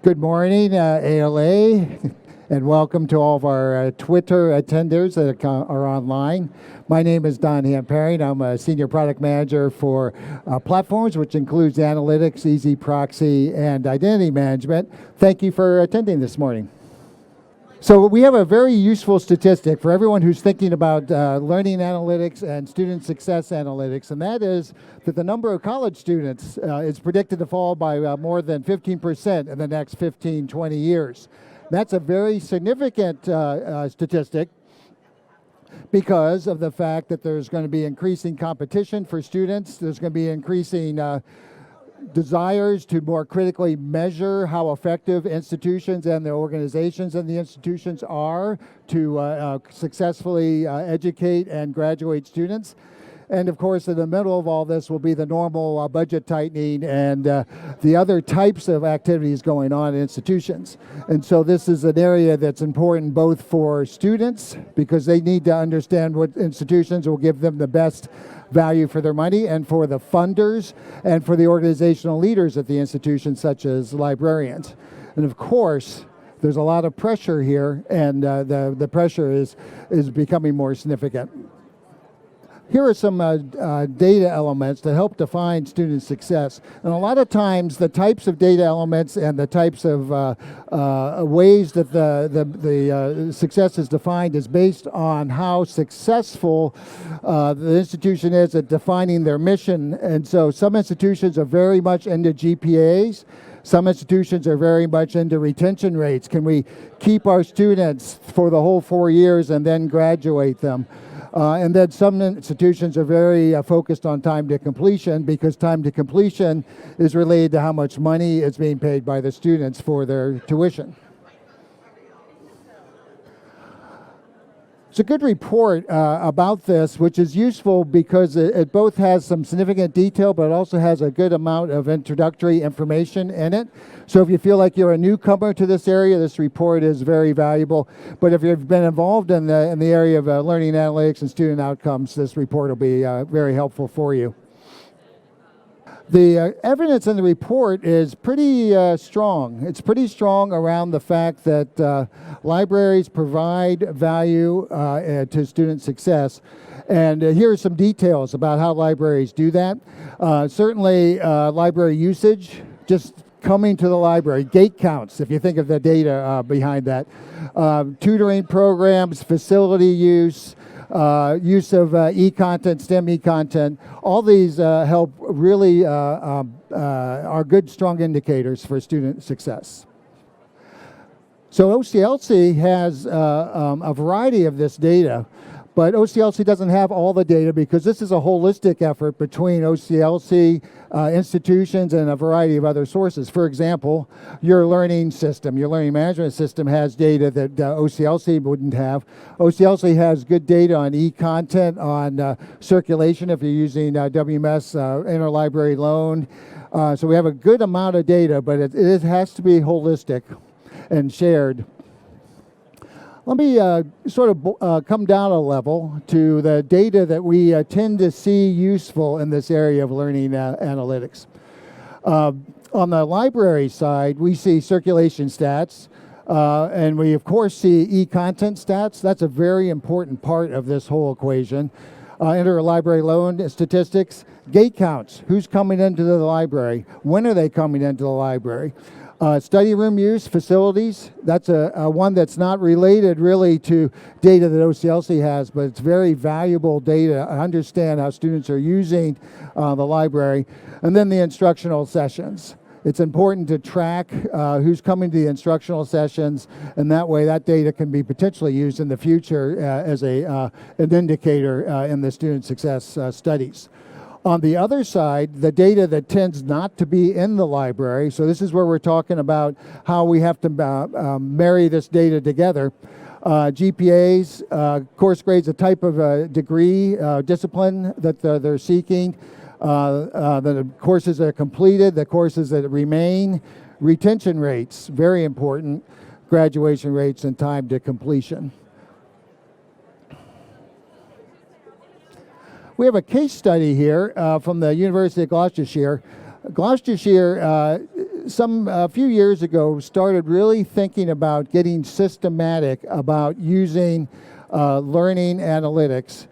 Good morning, ALA, and welcome to all of our Twitter attenders that are online. My name is Don Hamparian. I'm a Senior Product Manager for platforms, which includes analytics, EZproxy, and identity management. Thank you for attending this morning. So we have a very useful statistic for everyone who's thinking about learning analytics and student success analytics, and that is that the number of college students is predicted to fall by more than 15% in the next 15, 20 years. That's a very significant statistic because of the fact that there's going to be increasing competition for students. There's going to be increasing desires to more critically measure how effective institutions and the organizations and the institutions are to successfully educate and graduate students. And of course, in the middle of all this will be the normal budget tightening and the other types of activities going on in institutions. And so this is an area that's important both for students, because they need to understand what institutions will give them the best value for their money, and for the funders, and for the organizational leaders at the institution, such as librarians. And of course, there's a lot of pressure here, and the pressure is becoming more significant. Here are some data elements that help define student success. And a lot of times, the types of data elements and the types of ways that the success is defined is based on how successful the institution is at defining their mission. And so some institutions are very much into GPAs. Some institutions are very much into retention rates. Can we keep our students for the whole 4 years and then graduate them? And then some institutions are very focused on time to completion, because time to completion is related to how much money is being paid by the students for their tuition. It's a good report about this, which is useful because it both has some significant detail, but it also has a good amount of introductory information in it. So if you feel like you're a newcomer to this area, this report is very valuable. But if you've been involved in the area of learning analytics and student outcomes, this report will be very helpful for you. The evidence in the report is pretty strong. It's pretty strong around the fact that libraries provide value to student success. And here are some details about how libraries do that. Certainly, library usage, just coming to the library, gate counts, if you think of the data behind that. Tutoring programs, facility use, use of e-content, STEM e-content, all these help really are good, strong indicators for student success. So OCLC has a variety of this data, but OCLC doesn't have all the data because this is a holistic effort between OCLC institutions and a variety of other sources. For example, your learning system, your learning management system has data that OCLC wouldn't have. OCLC has good data on e-content, on circulation if you're using WMS, interlibrary loan. So we have a good amount of data, but it has to be holistic and shared. Let me sort of come down a level to the data that we tend to see useful in this area of learning analytics. On the library side, we see circulation stats, and we of course see e-content stats. That's a very important part of this whole equation. Interlibrary loan statistics, gate counts, who's coming into the library, when are they coming into the library? Study room use, facilities, that's a one that's not related really to data that OCLC has, but it's very valuable data. I understand how students are using the library. And then the instructional sessions. It's important to track who's coming to the instructional sessions, and that way that data can be potentially used in the future as an indicator in the student success studies. On the other side, the data that tends not to be in the library, so this is where we're talking about how we have to marry this data together. GPAs, course grades, a type of degree, discipline that they're seeking, the courses that are completed, the courses that remain, retention rates, very important, graduation rates, and time to completion. We have a case study here from the University of Gloucestershire. Gloucestershire a few years ago, started really thinking about getting systematic about using learning analytics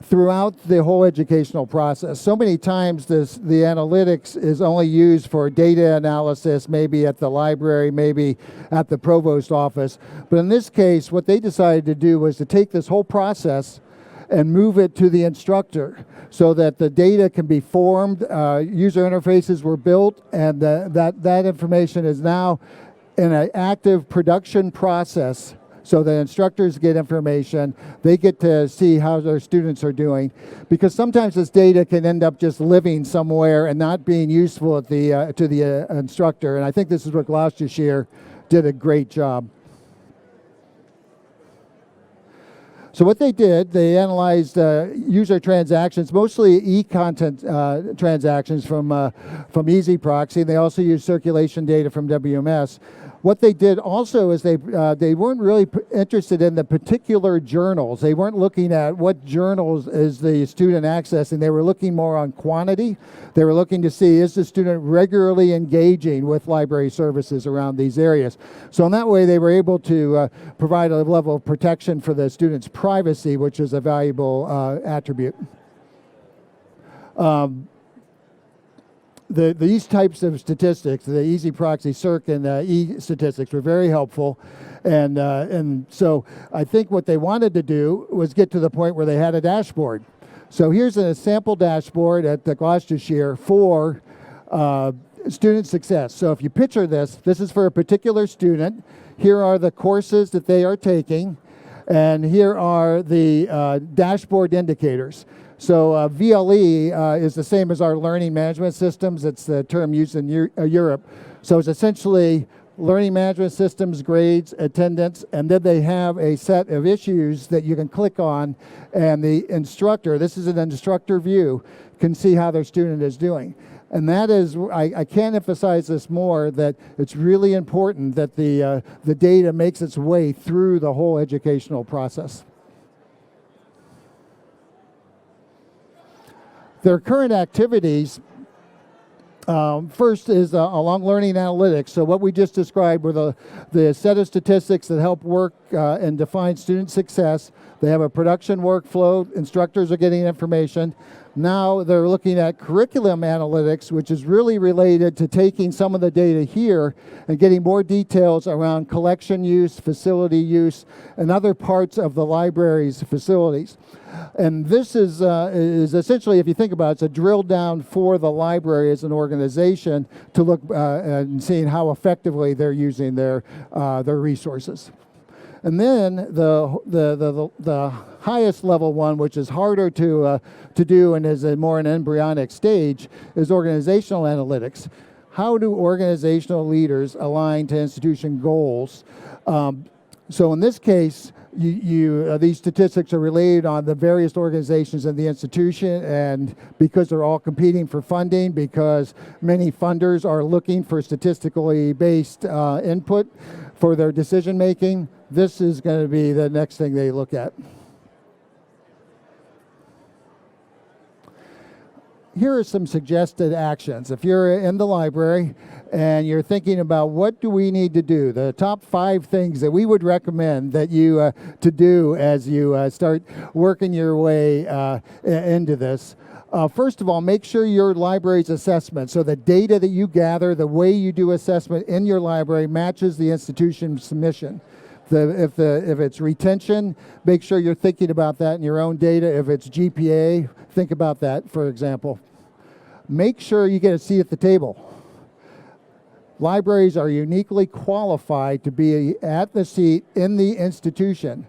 throughout the whole educational process. So many times the analytics is only used for data analysis, maybe at the library, maybe at the provost office. But in this case, what they decided to do was to take this whole process and move it to the instructor so that the data can be formed, user interfaces were built, and that information is now in an active production process. So the instructors get information, they get to see how their students are doing, because sometimes this data can end up just living somewhere and not being useful at to the instructor. And I think this is what Gloucestershire did a great job. So what they did, they analyzed user transactions, mostly e-content transactions from EZproxy. They also used circulation data from WMS. What they did also is they weren't really interested in the particular journals. They weren't looking at what journals is the student accessing. They were looking more on quantity. They were looking to see, is the student regularly engaging with library services around these areas? So in that way, they were able to provide a level of protection for the student's privacy, which is a valuable attribute. These types of statistics, the EZproxy, Circ, and e-statistics were very helpful. And so I think what they wanted to do was get to the point where they had a dashboard. So here's a sample dashboard at the Gloucestershire for student success. So if you picture this is for a particular student. Here are the courses that they are taking, and here are the dashboard indicators. So VLE is the same as our learning management systems. It's the term used in Europe. So it's essentially learning management systems, grades, attendance, and then they have a set of issues that you can click on, and the instructor, this is an instructor view, can see how their student is doing. And that is, I can't emphasize this more, that it's really important that the data makes its way through the whole educational process. Their current activities, first is along learning analytics. So what we just described were the set of statistics that help work and define student success. They have a production workflow. Instructors are getting information. Now they're looking at curriculum analytics, which is really related to taking some of the data here and getting more details around collection use, facility use, and other parts of the library's facilities. And this is essentially, if you think about it, it's a drill down for the library as an organization to look and seeing how effectively they're using their resources. And then the highest level one, which is harder to do and is more an embryonic stage, is organizational analytics. How do organizational leaders align to institution goals? So in this case, these statistics are related on the various organizations in the institution, and because they're all competing for funding, because many funders are looking for statistically based input for their decision making, this is going to be the next thing they look at. Here are some suggested actions. If you're in the library and you're thinking about what do we need to do, the top 5 things that we would recommend that you to do as you start working your way into this. First of all, make sure your library's assessment, so the data that you gather, the way you do assessment in your library matches the institution's mission. If it's retention, make sure you're thinking about that in your own data. If it's GPA, think about that, for example. Make sure you get a seat at the table. Libraries are uniquely qualified to be at the seat in the institution.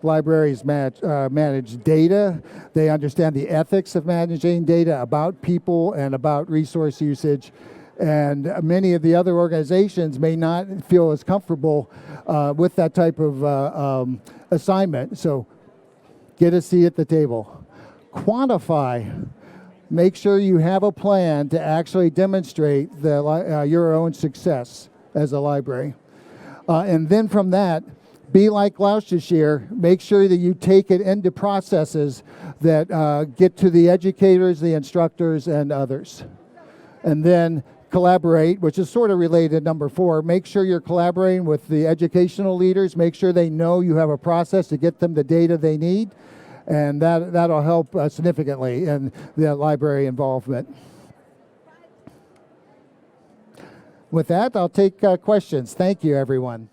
Libraries manage data. They understand the ethics of managing data about people and about resource usage. And many of the other organizations may not feel as comfortable with that type of assignment. So get a seat at the table. Quantify. Make sure you have a plan to actually demonstrate your own success as a library. And then from that, be like Gloucestershire. Make sure that you take it into processes that get to the educators, the instructors, and others. And then collaborate, which is sort of related to number 4. Make sure you're collaborating with the educational leaders. Make sure they know you have a process to get them the data they need. And that'll help significantly in the library involvement. With that, I'll take questions. Thank you, everyone.